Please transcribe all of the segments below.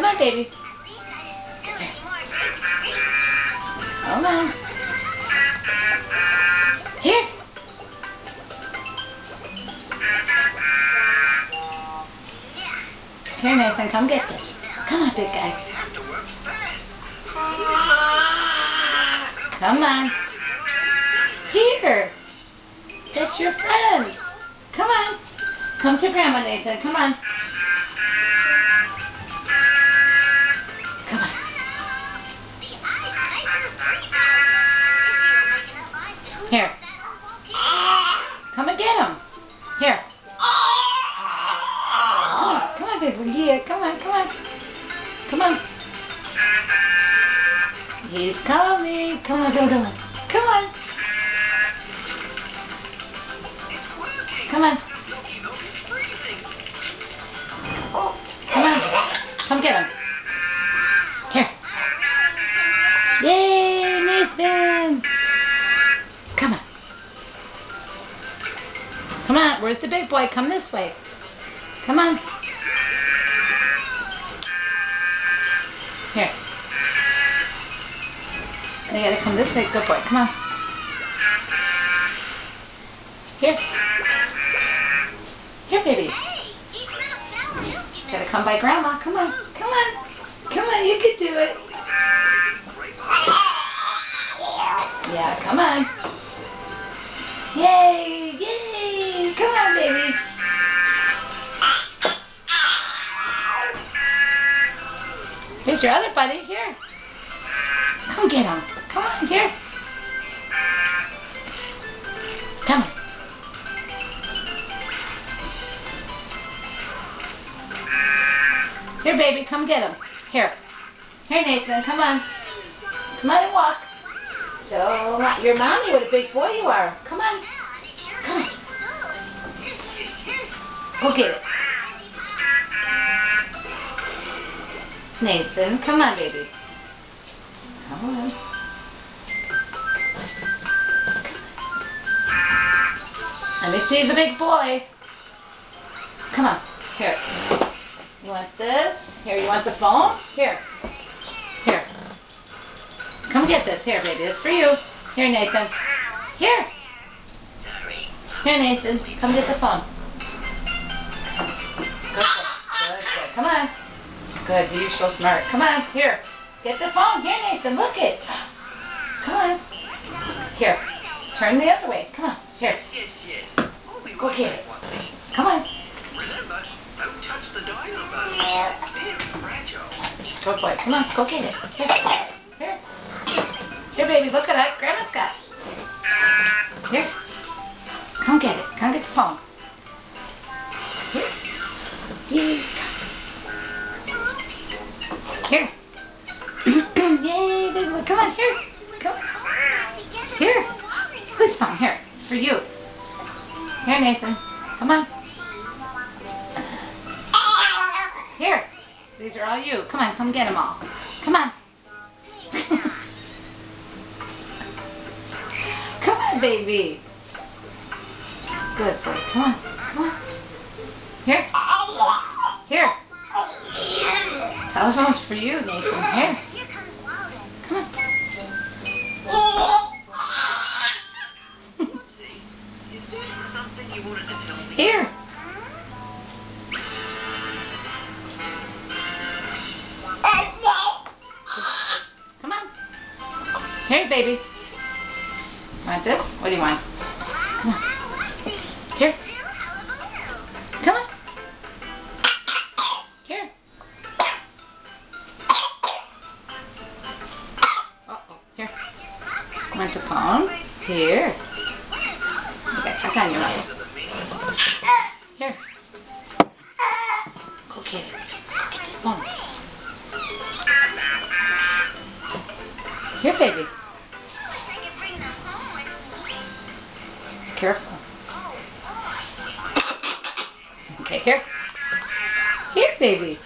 on, baby. Hold on. Here. Here, Nathan, come get this. Come on, big guy. Come on. Here. That's your friend. Come on. Come to Grandma, Nathan. Come on. Come on. Here. Come and get him. Here. Come on, baby. Yeah, come on, come on. Come on. He's coming. Come on, come on. Come on. Come on. Come on. Come get him. Here. Yay, Nathan. Come on. Come on. Where's the big boy? Come this way. Come on. Here. You gotta come this way. Good boy. Come on. Here. Here, baby. Gotta come by Grandma. Come on. Come on. Come on. You can do it. Yeah, come on. Yay. Yay. Come on, baby. Here's your other buddy. Here. Come get him. Come on, here. Come on. Here, baby, come get him. Here. Here, Nathan, come on. Come on and walk. So, your mommy, what a big boy you are. Come on. Come on. Go get it. Nathan, come on, baby. Come on. Let me see the big boy. Come on. Here. You want this? Here, you want the phone? Here. Here. Come get this. Here, baby. It's for you. Here, Nathan. Here. Here, Nathan. Come get the phone. Good boy. Good boy. Come on. Good. You're so smart. Come on. Here. Get the phone. Here, Nathan. Look it. Come on. Here. Turn the other way. Come on. Here. Go get it. Come on. Remember, don't touch the dial. Very fragile. Good boy. Come on. Go get it. Here. Here. Here, baby. Look at that. Grandma's got. Here. Come get it. Come get the phone. Here. Here. Here. Yay, big boy. Come on. Here. Come. Here. Whose phone? Here. It's for you. Here, Nathan. Come on. Here. These are all you. Come on. Come get them all. Come on. Come on, baby. Good boy. Come on. Come on. Here. Here. Telephone's for you, Nathan. Here. Come on. Is there something you wanted to tell me? Here. Come on. Here, baby. Want this? What do you want? Come on. Here. Come on. Here. Uh-oh. Here. Want the phone? Here. Okay, I got your mouth. Here. Go get it. Go get this phone. Here, baby. Careful. Okay, here. Here, baby.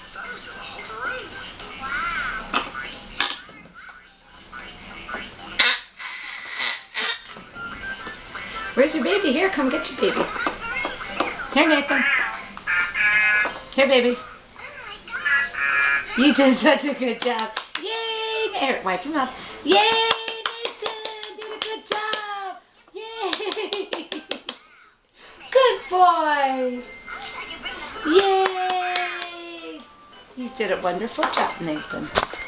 Where's your baby? Here, come get your baby. Here, Nathan. Here, baby. You did such a good job. Yay! There, wipe your mouth. Yay, Nathan! Did a good job. Yay! Good boy. Yay! You did a wonderful job, Nathan.